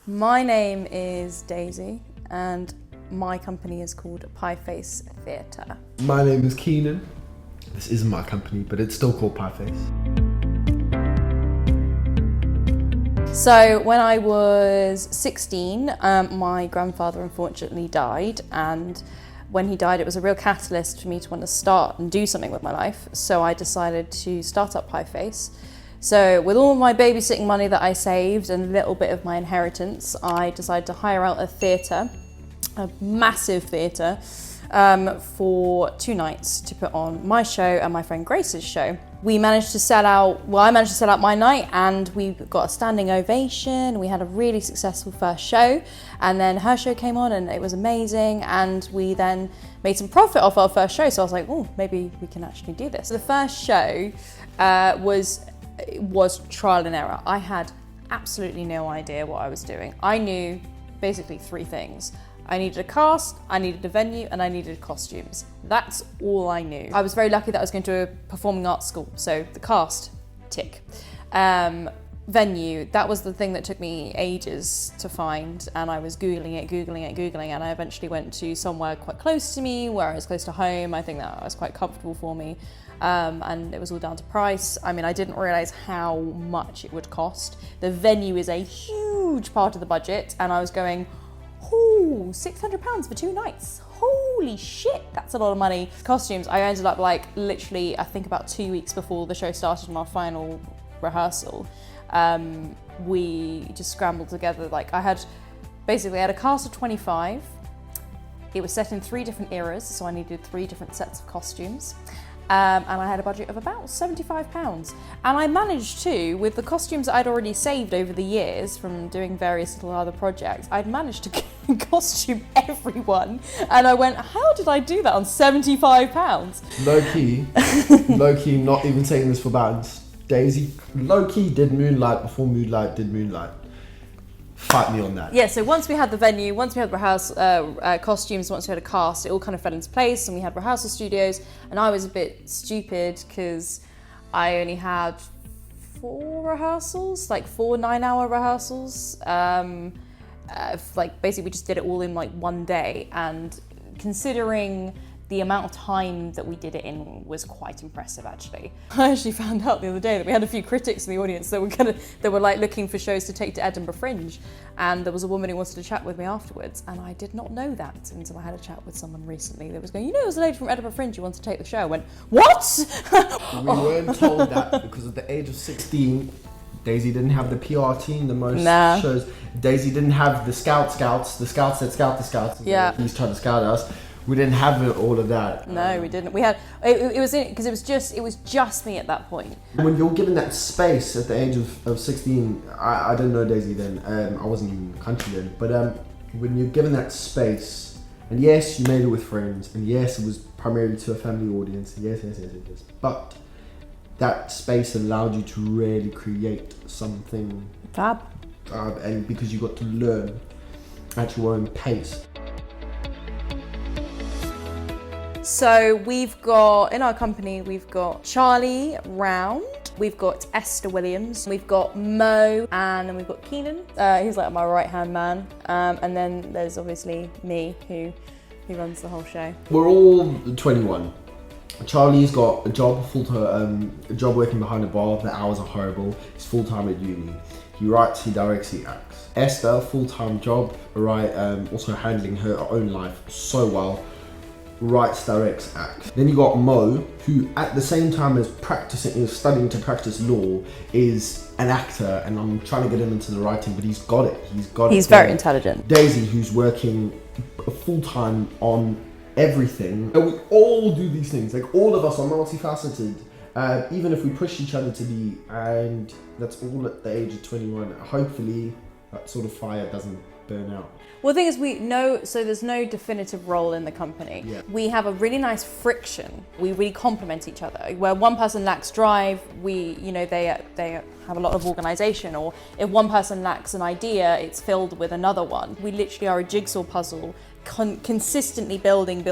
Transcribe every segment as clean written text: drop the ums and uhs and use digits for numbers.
My name is Daisy and my company is called Pieface Theatre. My name is Keenan. This isn't my company, but it's still called Pieface. So when I was 16, my grandfather unfortunately died, and when he died it was a real catalyst for me to want to start and do something with my life. So I decided to start up Pieface. So with all my babysitting money that I saved and a little bit of my inheritance, I decided to hire out a theatre, a massive theatre, for 2 nights to put on my show and my friend Grace's show. We managed to sell out, I managed to sell out my night and we got a standing ovation. We had a really successful first show, and then her show came on and it was amazing, and we then made some profit off our first show. So I was like, oh, maybe we can actually do this. So the first show was trial and error. I had absolutely no idea what I was doing. I knew basically 3 things. I needed a cast, I needed a venue, and I needed costumes. That's all I knew. I was very lucky that I was going to a performing arts school, so the cast, tick. Venue, that was the thing that took me ages to find, and I was Googling it, and I eventually went to somewhere quite close to me, where I was close to home. I think that was quite comfortable for me, and it was all down to price. I mean, I didn't realise how much it would cost. The venue is a huge part of the budget, and I was going, ooh, £600 for 2 nights. Holy shit, that's a lot of money. Costumes, I ended up like literally, I think about 2 weeks before the show started on our final rehearsal. We just scrambled together. Like I had a cast of 25. It was set in 3 different eras, so I needed 3 different sets of costumes. And I had a budget of about £75. And I managed to, with the costumes that I'd already saved over the years from doing various little other projects, I'd managed to costume everyone. And I went, how did I do that on £75? Low-key, not even saying this for bands. Daisy, low-key did Moonlight before Moonlight did Moonlight. Fight me on that. Yeah, so once we had the venue, once we had costumes, once we had a cast, it all kind of fell into place, and we had rehearsal studios, and I was a bit stupid because I only had 4 rehearsals, like 4 9-hour rehearsals. Basically we just did it all in like 1 day, and considering the amount of time that we did it in was quite impressive, actually. I actually found out the other day that we had a few critics in the audience that were like looking for shows to take to Edinburgh Fringe, and there was a woman who wanted to chat with me afterwards, and I did not know that until I had a chat with someone recently that was going, there was a lady from Edinburgh Fringe who wanted to take the show. I went, what? We weren't told that because at the age of 16, Daisy didn't have the PR team, the most shows. Daisy didn't have the scouts, the scouts that scout the scouts. Yeah. He's trying to scout us. We didn't have all of that. No, we didn't. We had it was because it was just me at that point. When you're given that space at the age of 16, I didn't know Daisy then. I wasn't even in the country then. But when you're given that space, and yes, you made it with friends, and yes, it was primarily to a family audience. Yes. But that space allowed you to really create something fab, and because you got to learn at your own pace. So in our company, we've got Charlie Round, we've got Esther Williams, we've got Mo, and then we've got Keenan. He's like my right-hand man. And then there's obviously me, who runs the whole show. We're all 21. Charlie's got a job, a job working behind a bar. The hours are horrible. He's full-time at uni. He writes, he directs, he acts. Esther, full-time job, right? Also handling her own life so well. Writes, directs, acts. Then you got Mo, who at the same time as studying to practice law, is an actor, and I'm trying to get him into the writing, but he's got it. He's very intelligent. Daisy, who's working full-time on everything. And we all do these things. Like, all of us are multifaceted, even if we push each other to be, and that's all at the age of 21. Hopefully that sort of fire doesn't burn out. Well, the thing is, so there's no definitive role in the company. Yeah. We have a really nice friction. We really complement each other. Where one person lacks drive, they have a lot of organisation, or if one person lacks an idea, it's filled with another one. We literally are a jigsaw puzzle, consistently building,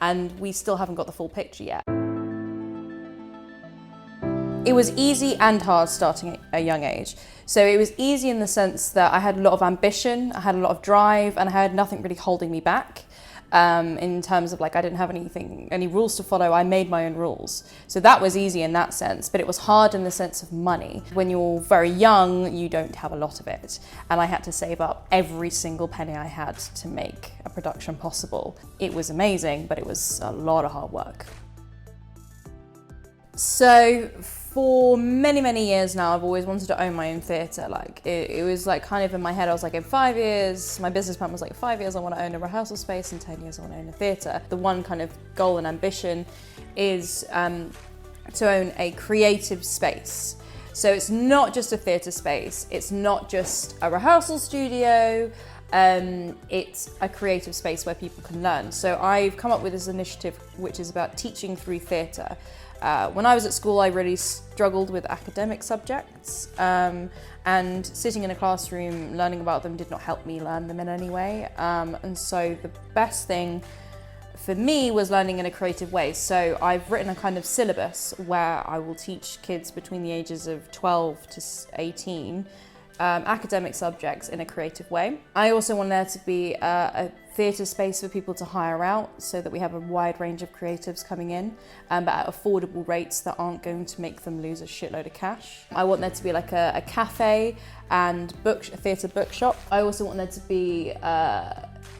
and we still haven't got the full picture yet. It was easy and hard starting at a young age. So it was easy in the sense that I had a lot of ambition, I had a lot of drive, and I had nothing really holding me back. In terms of like, I didn't have any rules to follow, I made my own rules. So that was easy in that sense, but it was hard in the sense of money. When you're very young, you don't have a lot of it. And I had to save up every single penny I had to make a production possible. It was amazing, but it was a lot of hard work. So for many, many years now, I've always wanted to own my own theatre. Like it was like kind of in my head, I was like, in 5 years, my business plan was like 5 years I want to own a rehearsal space, in 10 years I want to own a theatre. The one kind of goal and ambition is to own a creative space. So it's not just a theatre space, it's not just a rehearsal studio, it's a creative space where people can learn. So I've come up with this initiative which is about teaching through theatre. When I was at school, I really struggled with academic subjects, and sitting in a classroom learning about them did not help me learn them in any way. And so the best thing for me was learning in a creative way. So I've written a kind of syllabus where I will teach kids between the ages of 12 to 18 academic subjects in a creative way. I also want there to be a theatre space for people to hire out so that we have a wide range of creatives coming in, but at affordable rates that aren't going to make them lose a shitload of cash. I want there to be like a cafe and a theatre bookshop. I also want there to be,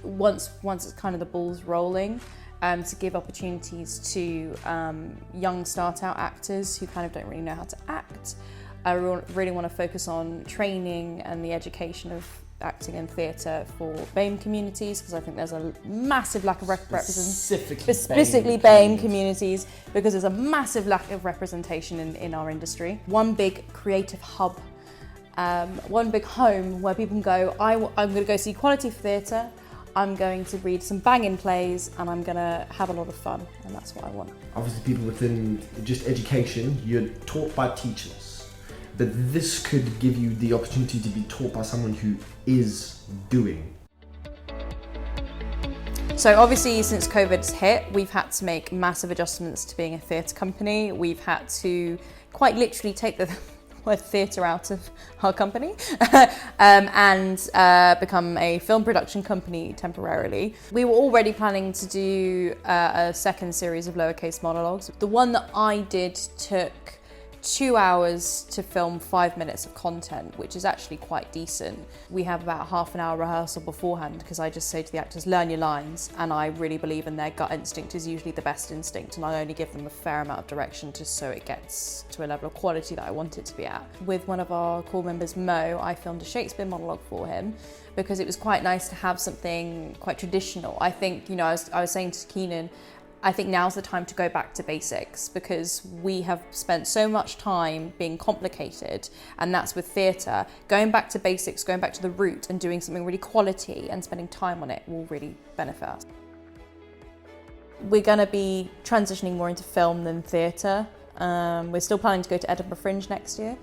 once it's kind of the ball's rolling, to give opportunities to young start-out actors who kind of don't really know how to act. I really want to focus on training and the education of acting and theatre for BAME communities, because I think there's a massive lack of representation, specifically BAME communities, because there's a massive lack of representation in our industry. One big creative hub, one big home where people can go, I'm going to go see quality theatre, I'm going to read some banging plays, and I'm going to have a lot of fun, and that's what I want. Obviously people within just education, you're taught by teachers. But this could give you the opportunity to be taught by someone who is doing. So obviously since COVID's hit, we've had to make massive adjustments to being a theatre company. We've had to quite literally take the word theatre out of our company and become a film production company temporarily. We were already planning to do a second series of lowercase monologues. The one that I did took 2 hours to film 5 minutes of content, which is actually quite decent. We have about half an hour rehearsal beforehand because I just say to the actors, learn your lines, and I really believe in their gut instinct is usually the best instinct, and I only give them a fair amount of direction just so it gets to a level of quality that I want it to be at. With one of our core members, Mo, I filmed a Shakespeare monologue for him because it was quite nice to have something quite traditional. I think, you know, I was saying to Keenan, I think now's the time to go back to basics because we have spent so much time being complicated, and that's with theatre. Going back to basics, going back to the root and doing something really quality and spending time on it will really benefit us. We're going to be transitioning more into film than theatre. We're still planning to go to Edinburgh Fringe next year.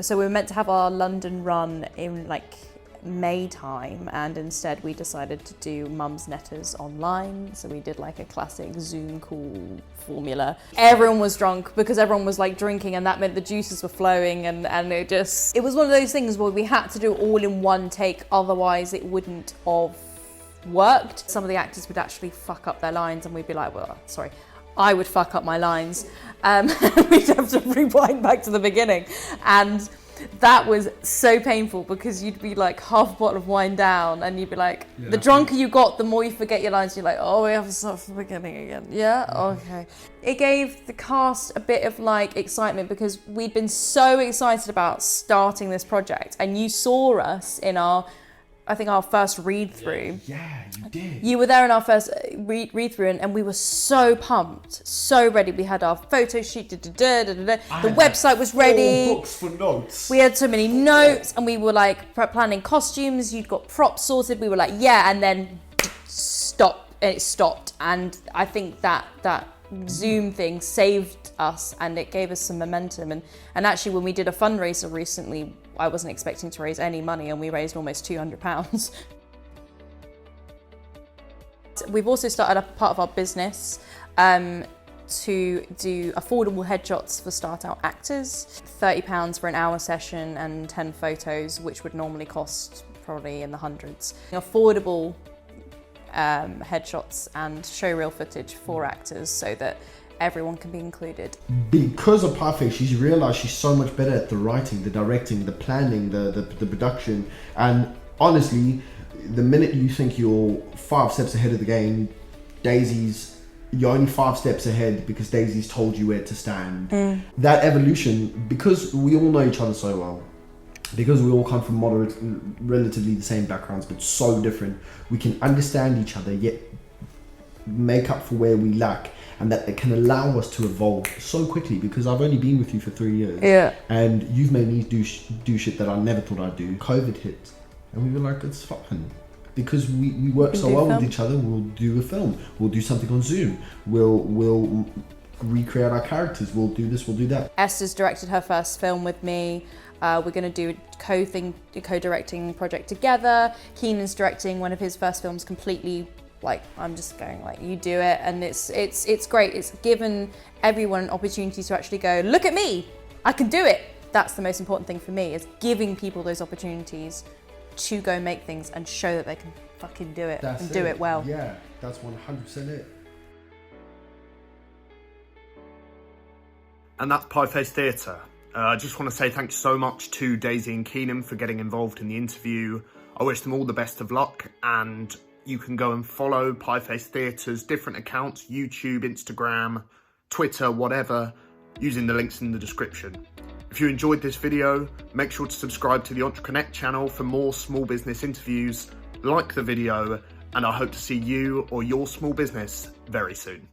So we were meant to have our London run in like May time, and instead we decided to do Mum's Netters online. So we did like a classic Zoom call formula. Everyone was drunk because everyone was like drinking, and that meant the juices were flowing, and it was one of those things where we had to do it all in one take, otherwise it wouldn't have worked. Some of the actors would actually fuck up their lines and we'd be like, well, sorry, I would fuck up my lines. We'd have to rewind back to the beginning, and that was so painful because you'd be like half a bottle of wine down and you'd be like, the drunker you got, the more you forget your lines. You're like, oh, we have to start from the beginning again. Yeah, okay. It gave the cast a bit of like excitement because we'd been so excited about starting this project, and you saw us in our first read-through. Yeah, you did. You were there in our first read-through, and we were so pumped, so ready. We had our photo shoot, the website was ready. 4 books for notes. We had so many notes, and we were like planning costumes. You'd got props sorted. We were like, yeah, and then it stopped. And I think that Zoom thing saved us, and it gave us some momentum. And actually, when we did a fundraiser recently, I wasn't expecting to raise any money, and we raised almost £200. We've also started up a part of our business. to do affordable headshots for start-out actors, £30 for an hour session and 10 photos, which would normally cost probably in the hundreds. Affordable headshots and showreel footage for actors so that everyone can be included. Because of Pieface, she's realised she's so much better at the writing, the directing, the planning, the production, and honestly, the minute you think you're 5 steps ahead of the game, you're only 5 steps ahead because Daisy's told you where to stand. That evolution, because we all know each other so well, because we all come from relatively the same backgrounds but so different, we can understand each other yet make up for where we lack, and that it can allow us to evolve so quickly, because I've only been with you for 3 years and you've made me do shit that I never thought I'd do. COVID hit and we were like, it's fine. Because we work so well with each other, we'll do a film, we'll do something on Zoom, we'll recreate our characters, we'll do this, we'll do that. Esther's directed her first film with me. We're going to do a co-directing project together. Keenan's directing one of his first films completely. Like, I'm just going like, you do it, and it's great. It's given everyone an opportunity to actually go, look at me, I can do it. That's the most important thing for me, is giving people those opportunities to go make things and show that they can fucking do it and do it well. Yeah, that's 100% it. And that's Pieface Theatre. I just want to say thanks so much to Daisy and Keenan for getting involved in the interview. I wish them all the best of luck, and you can go and follow Pieface Theatre's different accounts, YouTube, Instagram, Twitter, whatever, using the links in the description. If you enjoyed this video, make sure to subscribe to the EntreConnect channel for more small business interviews, like the video, and I hope to see you or your small business very soon.